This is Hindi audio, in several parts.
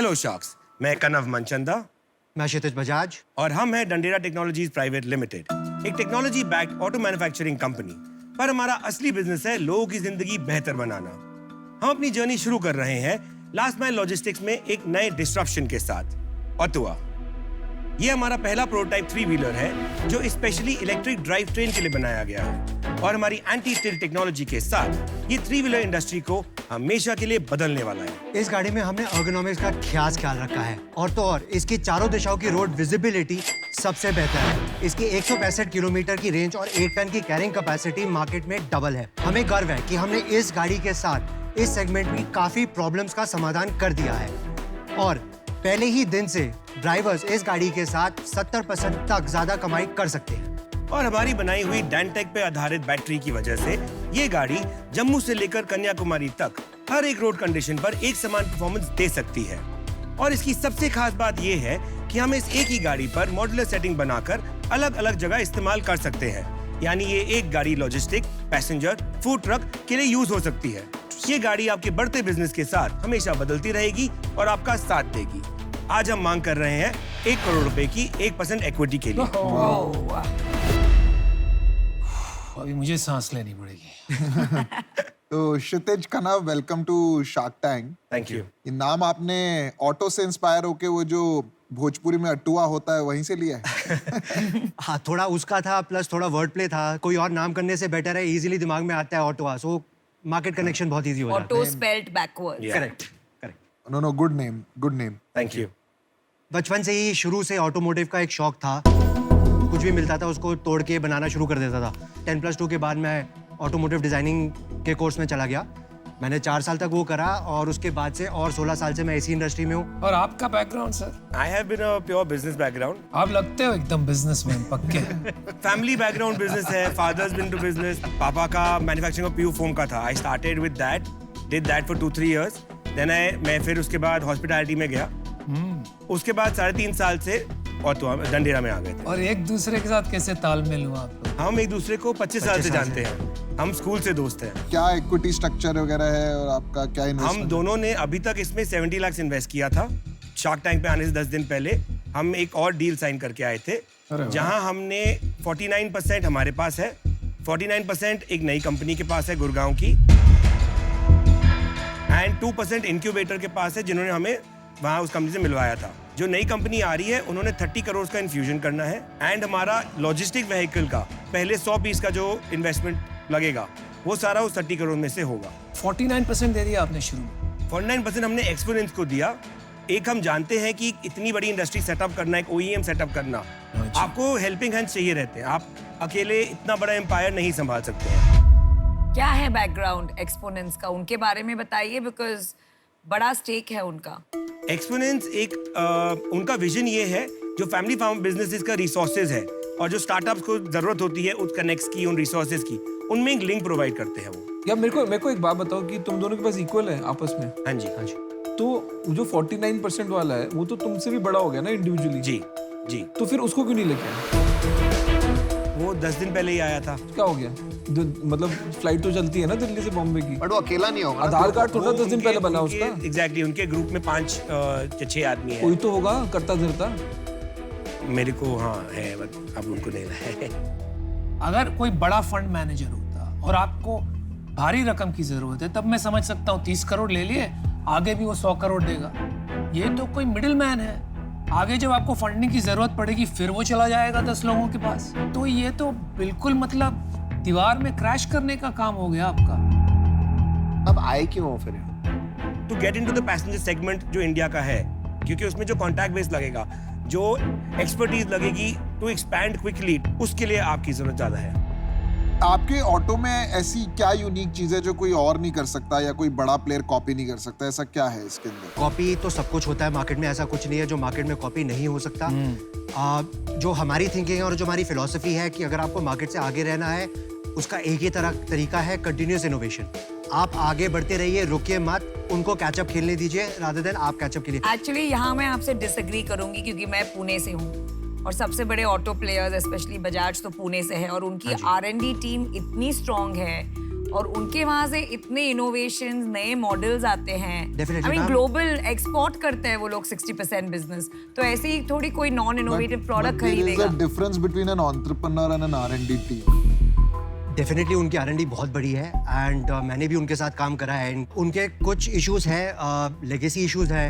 हेलो शार्क्स, मैं कनव मनचंदा। मैं क्षितिज बजाज। और हम हैं डंडेरा टेक्नोलॉजीज प्राइवेट लिमिटेड, एक technology backed auto manufacturing company. पर हमारा असली बिजनेस है लोगों की जिंदगी बेहतर बनाना। हम अपनी जर्नी शुरू कर रहे हैं लास्ट माइल लॉजिस्टिक्स में एक नए डिस्ट्रप्शन के साथ, ऑटोवा। ये हमारा पहला प्रोटोटाइप 3 व्हीलर है जो स्पेशली इलेक्ट्रिक ड्राइव ट्रेन के लिए बनाया गया है। और हमारी एंटी स्टिल टेक्नोलॉजी के साथ ये 3 व्हीलर इंडस्ट्री को हमेशा के लिए बदलने वाला है। इस गाड़ी में हमने अर्गोनॉमिक्स का खास ख्याल रखा है और तो और इसकी चारों दिशाओं की रोड विजिबिलिटी सबसे बेहतर है। इसकी 165 किलोमीटर की रेंज और 1 टन की कैरिंग कैपेसिटी मार्केट में डबल है। हमें गर्व है कि हमने इस गाड़ी के साथ इस सेगमेंट में काफी प्रॉब्लम्स का समाधान कर दिया है और पहले ही दिन से ड्राइवर्स इस गाड़ी के साथ 70% तक ज्यादा कमाई कर सकते हैं। और हमारी बनाई हुई डैनटेक पे आधारित बैटरी की वजह से ये गाड़ी जम्मू से लेकर कन्याकुमारी तक हर एक रोड कंडीशन पर एक समान परफॉर्मेंस दे सकती है। और इसकी सबसे खास बात ये है कि हम इस एक ही गाड़ी पर मॉड्यूलर सेटिंग बनाकर अलग अलग जगह इस्तेमाल कर सकते हैं। यानी ये एक गाड़ी लॉजिस्टिक, पैसेंजर, फूड ट्रक के लिए यूज हो सकती है। ये गाड़ी आपके बढ़ते बिजनेस के साथ हमेशा बदलती रहेगी और आपका साथ देगी। आज हम मांग कर रहे हैं 1 करोड़ रुपए की 1% इक्विटी के लिए। अभी मुझे सांस लेनी पड़ेगी। तो Kshitij Kanav, welcome to Shark Tank. Thank you. ये नाम आपने ऑटो से इंस्पायर होके वो जो भोजपुरी में अट्टुआ होता है वहीं से लिया है? हाँ, थोड़ा उसका था प्लस थोड़ा वर्ड प्ले था। कोई और नाम करने से बेटर है, इजीली दिमाग में आता है ऑटोवा, सो मार्केट कनेक्शन बहुत इजी हो जाता है। Auto spelled backward. Correct. No, good name, good name. Thank you. बचपन से ही शुरू से ऑटोमोटिव का एक शौक था। कुछ भी मिलता था उसको तोड़ के बनाना शुरू कर देता था। 10+2 के बाद मैं ऑटोमोटिव डिजाइनिंग के कोर्स में चला गया। मैंने 4 साल तक वो करा और उसके बाद से और 16 साल से मैं इसी इंडस्ट्री में हूँ। और आपका background sir? I have been a pure business background. आप लगते हो एकदम बिजनेसमैन पक्के। फैमिली बैकग्राउंड बिजनेस है। Father's been to business. पापा का मैन्युफैक्चरिंग ऑफ पीयू फोम का था। I started with that, did that for 2-3 years. Then मैं फिर उसके बाद हॉस्पिटैलिटी में गया। उसके बाद 3.5 साल से ऑटो डंडेरा में आ गए थे। और एक दूसरे के साथ कैसे तालमेल हुआ आप लोग? हम एक दूसरे को 25 साल से जानते हैं। हम स्कूल से दोस्त हैं। क्या इक्विटी स्ट्रक्चर वगैरह है और आपका क्या इन्वेस्टमेंट? हम दोनों ने अभी तक इसमें 70 लाख इन्वेस्ट किया था। शार्क टैंक पे आने से 10 दिन पहले हम एक और डील साइन करके आए थे, जहां हमने 49% हमारे पास है, 49% एक नई कंपनी के पास है गुड़गांव की, एंड 2% इंक्यूबेटर के पास है जिन्होंने हमें वहां उस कंपनी से मिलवाया था। जो नई कंपनी आ रही है उन्होंने 30 करोड़ का इन्फ्यूजन करना है एंड हमारा लॉजिस्टिक व्हीकल का पहले 100 पीस का जो इन्वेस्टमेंट लगेगा वो सारा उस 30 करोड़ में से होगा। 49% दे दिया आपने शुरू में? 49% हमने एक्सपोनेंस को दिया। एक हम जानते हैं कि इतनी बड़ी इंडस्ट्री सेटअप करना, एक OEM सेटअप करना, आपको हेल्पिंग हैंड चाहिए रहते हैं। आप अकेले इतना बड़ा एम्पायर नहीं संभाल सकते हैं। क्या है बैकग्राउंड एक्सपोनेंस का, उनके बारे में बताइए, बिकॉज बड़ा स्टेक है उनका। एक्सपोनेंस एक उनका विजन ये है, जो फैमिली फार्म बिजनेसेस का रिसोर्सेज है और जो स्टार्टअप्स को जरूरत होती है उस कनेक्ट्स की, उन रिसोर्सेज की, उनमें एक लिंक प्रोवाइड करते हैं वो। या मेरे को एक बात बताओ कि तुम दोनों के पास इक्वल है आपस में? हाँ जी, हाँ जी। तो जो 49% वाला है वो तो तुमसे भी बड़ा हो गया ना इंडिविजुअली? जी जी। तो फिर उसको क्यों नहीं लेके आए? वो 10 दिन पहले ही आया था। क्या हो गया? मतलब फ्लाइट तो चलती है ना दिल्ली से बॉम्बे की। बट वो अकेला नहीं होगा। आधार कार्ड थोड़ा 10 दिन पहले बना उसका। एग्जैक्टली, उनके ग्रुप में 5 या 6 आदमी हैं। कोई तो होगा करता धरता। मेरे को हाँ है, बट अब उनको नहीं है। अगर कोई बड़ा फंड मैनेजर होता और आपको भारी रकम की जरूरत है तब मैं समझ सकता हूँ 30 करोड़ ले लिए, आगे भी वो 100 करोड़ देगा। ये तो कोई मिडिल मैन है, आगे जब आपको फंडिंग की जरूरत पड़ेगी फिर वो चला जाएगा 10 लोगों के पास। तो ये तो बिल्कुल मतलब दीवार में क्रैश करने का काम हो गया आपका। अब आए क्यों हो फिर? To get into the passenger segment जो इंडिया का है, क्योंकि उसमें जो कॉन्टैक्ट बेस लगेगा, जो एक्सपर्टीज लगेगी टू एक्सपैंड क्विकली, उसके लिए आपकी जरूरत ज्यादा है। आपके ऑटो में ऐसी क्या यूनिक चीज है जो कोई और नहीं कर सकता या कोई बड़ा प्लेयर कॉपी नहीं कर सकता? ऐसा क्या है इसके अंदर? कॉपी तो सब कुछ होता है मार्केट में, ऐसा कुछ नहीं है जो मार्केट में कॉपी नहीं हो सकता। जो हमारी थिंकिंग है और जो हमारी फिलॉसफी है कि अगर आपको मार्केट से आगे रहना है, उसका एक ही तरीका है, कंटिन्यूअस इनोवेशन। आप आगे बढ़ते रहिए, रुकिए मत, उनको कैचअप खेलने दीजिए रादर देन आप कैचअप खेलिए। एक्चुअली यहाँ मैं आपसे डिसएग्री करूंगी क्योंकि मैं पुणे से हूँ और सबसे बड़े ऑटो प्लेयर्स स्पेशली बजाज तो पुणे से है और उनकी R&D टीम इतनी स्ट्रांग है और उनके वहां से इतने इनोवेशंस, नए मॉडल्स आते हैं। Definitely, I mean ma'am. Global export करते हैं वो लोग 60% बिजनेस, तो ऐसे ही थोड़ी कोई नॉन इनोवेटिव प्रोडक्ट खरीदेगा। There is a difference between an entrepreneur and an R&D team. Definitely उनकी R&D बहुत बड़ी है एंड मैंने भी उनके साथ काम करा है। And उनके कुछ इश्यूज हैं, लेगेसी इश्यूज हैं।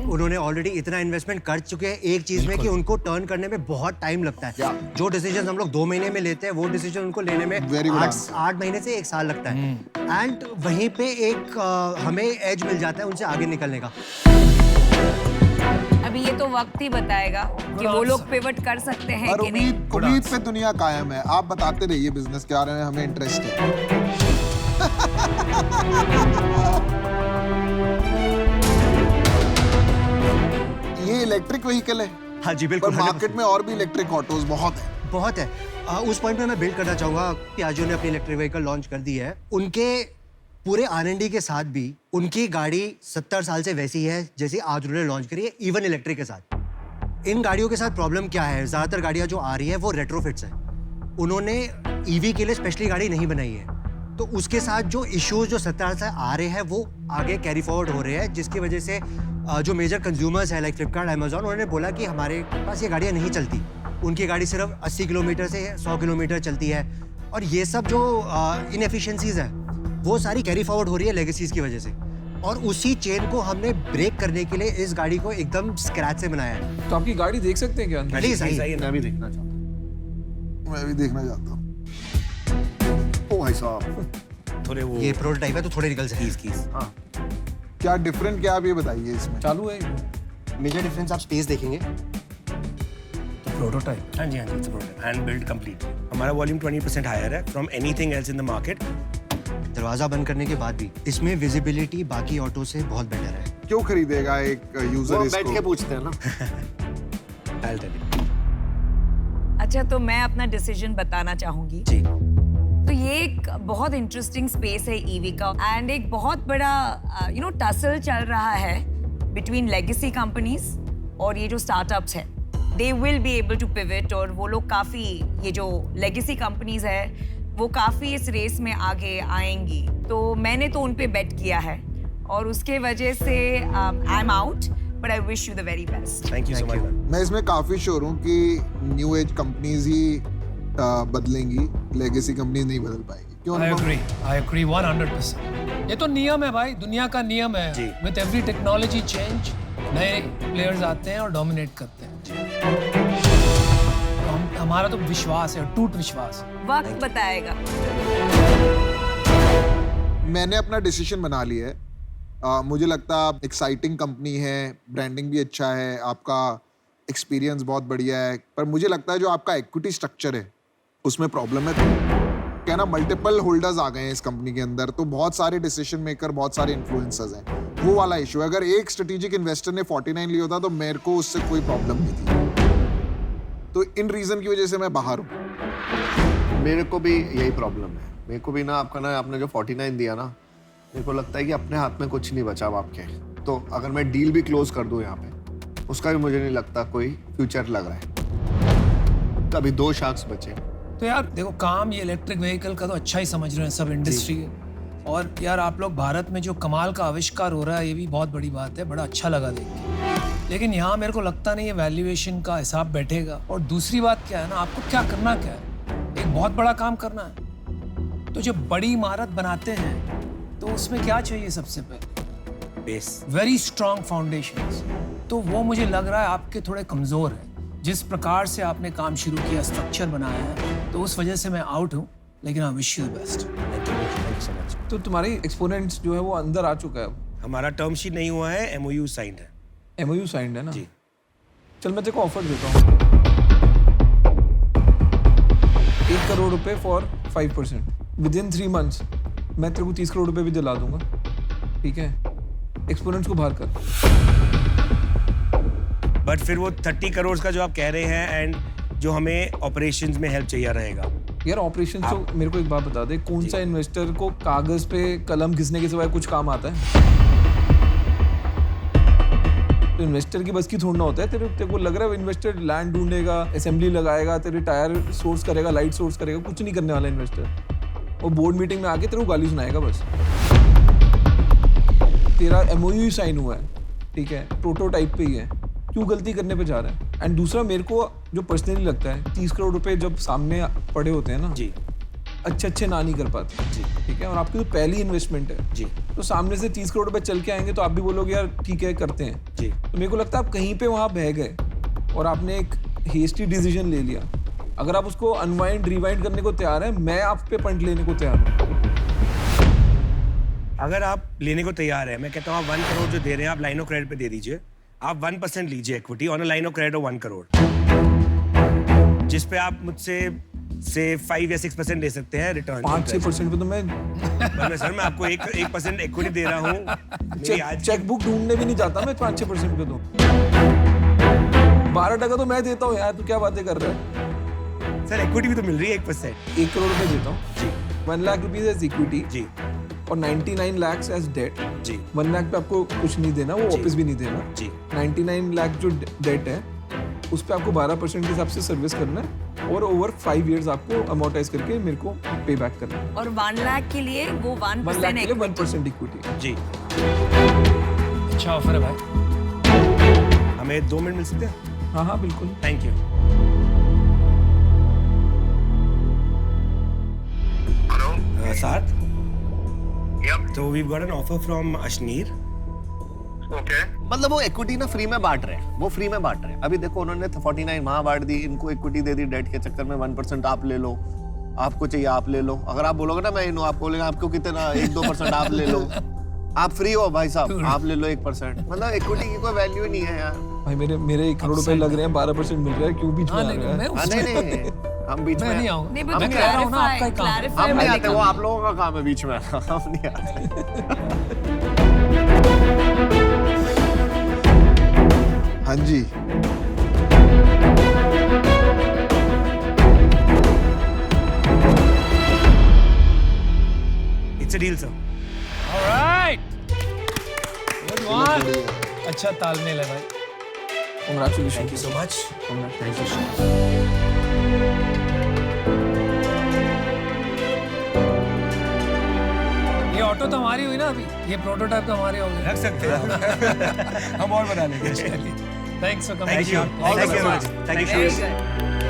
उन्होंने ऑलरेडी इतना इन्वेस्टमेंट कर चुके हैं एक चीज में कि उनको टर्न करने में बहुत टाइम लगता है। जो डिसीजन हम लोग 2 महीने में लेते हैं वो डिसीजन उनको लेने में Very good answer. 8 महीने से 1 साल लगता है। एंड वहीं पे एक हमें एज मिल जाता है उनसे आगे निकलने का। अभी ये तो वक्त ही बताएगा कि वो लोग पिवट कर सकते हैं और कि नहीं। उम्मीद पे दुनिया कायम है। आप बताते रहिए बिजनेस के बारे में, हमें इंटरेस्ट है। ये इलेक्ट्रिक व्हीकल है। हाँ जी पर बिल्कुल। मार्केट में और भी इलेक्ट्रिक ऑटोज बहुत है। बहुत है। उस पॉइंट पे मैं बिल्ड करना चाहूंगा। पियाजो ने अपनी इलेक्ट्रिक व्हीकल लॉन्च कर दी है। उनके पूरे R&D के साथ भी उनकी गाड़ी 70 साल से वैसी है जैसी आज उन्होंने लॉन्च करी है, इवन इलेक्ट्रिक के साथ। इन गाड़ियों के साथ प्रॉब्लम क्या है? ज्यादातर गाड़ियां जो आ रही है वो रेट्रोफिट्स है। उन्होंने EV के लिए स्पेशली गाड़ी नहीं बनाई है, तो उसके साथ जो इश्यूज जो 70 से आ रहे हैं वो आगे कैरी फॉरवर्ड हो रहे हैं, जिसकी वजह से जो मेजर कंज्यूमर्स है लाइक फ्लिपकार्ट, अमेजोन, उन्होंने बोला कि हमारे पास ये गाड़ियाँ नहीं चलती। उनकी गाड़ी सिर्फ 80 किलोमीटर से 100 किलोमीटर चलती है। और ये सब जो इनएफिशिएंसीज है वो सारी कैरी फॉरवर्ड हो रही है लेगेसीज की वजह से। और उसी चेन को हमने ब्रेक करने के लिए इस गाड़ी को एकदम स्क्रैच से बनाया है। तो आपकी गाड़ी देख सकते हैं क्या अंदर? प्लीज आइए। मैं भी देखना चाहता हूँ। मैं भी देखना चाहता हूँ। ओ भाई साहब, थोड़े वो ये प्रोटोटाइप है तो थोड़े निकल जाए। कीज। क्या डिफरेंट क्या आप ये बताइए इसमें। चालू है मेजर डिफरेंस आप स्पेस देखेंगे। प्रोटोटाइप। हाँ जी, it's a product hand build complete. हमारा वॉल्यूम 20% हायर है from anything else in the market. दरवाजा बंद करने के बाद भी इसमें विजिबिलिटी बाकी ऑटो से बहुत बेटर है। क्यों खरीदेगा एक यूजर इसको? पूछते हैं ना। I'll tell you. अच्छा, तो मैं अपना डिसीजन बताना चाहूंगी। जी। तो ये एक बहुत इंटरेस्टिंग स्पेस है ईवी का, एंड एक बहुत बड़ा टसल चल रहा है बिटवीन लेगेसी कंपनीज और ये जो स्टार्टअप्स है। They will be able to pivot, और वो लोग काफी, ये जो लेगेसी कंपनीज है वो काफी इस रेस में आगे आएंगी। तो मैंने तो उन पे बेट किया है और उसके वजह से I am out, but I wish you the very best. Thank you so much. मैं इसमें काफी श्योर हूँ कि न्यू एज कंपनीज ही बदलेंगी, लेगेसी कंपनीज नहीं बदल पाएगी। क्यों I अनुपम? agree 100%। ये तो नियम है भाई, दुनिया का नियम है। जी। विद एवरी टेक्नोलॉजी चेंज नए प्लेयर्स आते हैं और डोमिनेट करते हैं। हमारा तो विश्वास है, टूट विश्वास। वक्त बताएगा। मैंने अपना डिसीजन बना लिया है। मुझे लगता है आप एक्साइटिंग कंपनी है, ब्रांडिंग भी अच्छा है, आपका एक्सपीरियंस बहुत बढ़िया है, पर मुझे लगता है जो आपका इक्विटी स्ट्रक्चर है उसमें प्रॉब्लम है। क्या ना, मल्टीपल होल्डर्स आ गए हैं इस कंपनी के अंदर, तो बहुत सारे डिसीजन मेकर, बहुत सारे इन्फ्लुएंसर्स हैं। वो वाला इशू है। अगर एक स्ट्रेटेजिक इन्वेस्टर ने 49 लिया होता तो मेरे को उससे कोई प्रॉब्लम नहीं थी। तो इन रीजन की वजह से मैं बाहर हूँ। मेरे को भी यही प्रॉब्लम है। मेरे को भी ना आपने जो 49 दिया ना, मेरे को लगता है कि अपने हाथ में कुछ नहीं बचा अब आपके। तो अगर मैं डील भी क्लोज कर दूं यहाँ पे, उसका भी मुझे नहीं लगता कोई फ्यूचर लग रहा है। तो अभी 2 शार्क्स बचे। तो यार देखो, काम ये इलेक्ट्रिक व्हीकल का तो अच्छा ही समझ रहे हैं सब इंडस्ट्री। और यार आप लोग भारत में जो कमाल का आविष्कार हो रहा है, ये भी बहुत बड़ी बात है, बड़ा अच्छा लगा देख के। लेकिन यहाँ मेरे को लगता नहीं है वैल्यूएशन का हिसाब बैठेगा। और दूसरी बात क्या है ना, आपको क्या करना क्या है, एक बहुत बड़ा काम करना है। तो जब बड़ी इमारत बनाते हैं तो उसमें क्या चाहिए? सबसे पहले बेस। Very strong foundations. तो वो मुझे लग रहा है आपके थोड़े कमजोर हैं। जिस प्रकार से आपने काम शुरू किया, स्ट्रक्चर बनाया है, तो उस वजह से मैं आउट हूँ। लेकिन I wish you the best. Thank you so much. तो तुम्हारी एक्सपोनेंट्स जो है वो अंदर आ चुका है। हमारा टर्म शीट नहीं हुआ है, MOU साइंड है। MOU साइंड है ना? जी। चल मैं तेरे को ऑफर देता हूँ 1 करोड़ रुपए फॉर 5%। विदिन 3 मंथ्स मैं तेरे को 30 करोड़ रुपए भी दिला दूंगा। ठीक है? एक्सपोनेंट्स को बाहर कर। बट फिर वो 30 करोड़ का जो आप कह रहे हैं, एंड जो हमें ऑपरेशंस में हेल्प चाहिए रहेगा। यार ऑपरेशन तो मेरे को एक बात बता दे, कौन सा इन्वेस्टर को कागज पे कलम घिसने के सिवाय कुछ काम आता है? तो इन्वेस्टर की बस की थोड़ा होता है। तेरे को लग रहा है इन्वेस्टर लैंड ढूंढेगा, असेंबली लगाएगा, तेरे टायर सोर्स करेगा, लाइट सोर्स करेगा? कुछ नहीं करने वाला इन्वेस्टर। और बोर्ड मीटिंग में आके तेरे को गाली सुनाएगा बस। तेरा MOU ही साइन हुआ है, ठीक है, प्रोटोटाइप पे ही है, क्यों गलती करने पे जा रहा है? एंड दूसरा मेरे को जो पर्सनली लगता है 30 करोड़ रुपए जब सामने पड़े होते हैं ना जी अच्छे ना नहीं कर पाते जी ठीक है, और आपकी तो पहली इन्वेस्टमेंट है जी तो सामने से 30 करोड़ रुपए चल के आएंगे तो आप भी बोलोगे यार ठीक है करते हैं। जी तो मेरे को लगता है आप कहीं पे वहां बह गए और आपने एक हेस्टी डिसीजन ले लिया। अगर आप उसको अनवाइंड रिवाइंड करने को तैयार है, मैं आप पे पंट लेने को तैयार हूँ। अगर आप लेने को तैयार है, मैं कहता हूँ आप 1 करोड़ जो दे रहे हैं आप लाइन ऑफ क्रेडिट पे दे दीजिए। आप 1% लीजिए equity on a line of credit of 1 crore, जिस पे आप मुझसे से 5 या 6% दे सकते हैं रिटर्न। 5-6% पे तो मैं सर मैं आपको 1% इक्विटी दे रहा हूँ। मेरी आज चेक बुक ढूंढने भी नहीं जाता मैं 5-6% पे तो 12% तो मैं देता हूँ यार, तू क्या बातें कर रहा है? सर इक्विटी भी तो मिल रही है 1%। 1 करोड़ रुपए देता हूँ जी, 1 लाख रुपीज एज इक्विटी जी और 99 लाख एज डेट। जी 1 लाख पे आपको कुछ नहीं देना, वो वापस भी नहीं देना। जी 99 लाख जो डेट है उस पे आपको 12% के हिसाब से सर्विस करना है और ओवर 5 इयर्स आपको अमोर्टाइज करके मेरे को पे बैक करना है। और 1 लाख के लिए वो 1 लाख 1% के लिए 1% इक्विटी। जी अच्छा ऑफर है भाई। हमें 2 मिनट मिल सकते हैं? हाँ बिल्कुल। Thank you. साथ तो we got an offer from Ashneer. मतलब वो इक्विटी ना फ्री में बांट रहे हैं, वो फ्री में बांट रहे हैं। अभी देखो उन्होंने 49 वहां बांट दी, इनको इक्विटी दे दी डेट के चक्कर में। 1% आप ले लो, आपको चाहिए आप ले लो। अगर आप बोलोगे ना मैं इन हूं, आप बोलेंगे आपको कितना 1-2% आप ले लो। आप फ्री हो भाई साहब, आप ले लो 1%। मतलब इक्विटी की कोई वैल्यू ही नहीं है यार। भाई मेरे 1 करोड़ रुपए लग रहे हैं, 12% मिल रहा है, क्यों बीच में आ रहा है? नहीं हम बीच मैं में नहीं आऊंगा। नहीं, मैं but कह रहा हूँ ना आपका ही काम है। clarify हम नहीं वाले आते, वो आप लोगों का काम है बीच में हम नहीं आते। हाँ जी it's a deal sir. Alright good one. अच्छा तालमेल है भाई। Congratulations. Thank you so much. ये ऑटो तो हमारी हुई ना अभी, ये प्रोटोटाइप तो हमारे हो गए। रख सकते हैं हम और बना लेंगे। Thanks for thank you coming. Thank you so much. Thank you. Very good.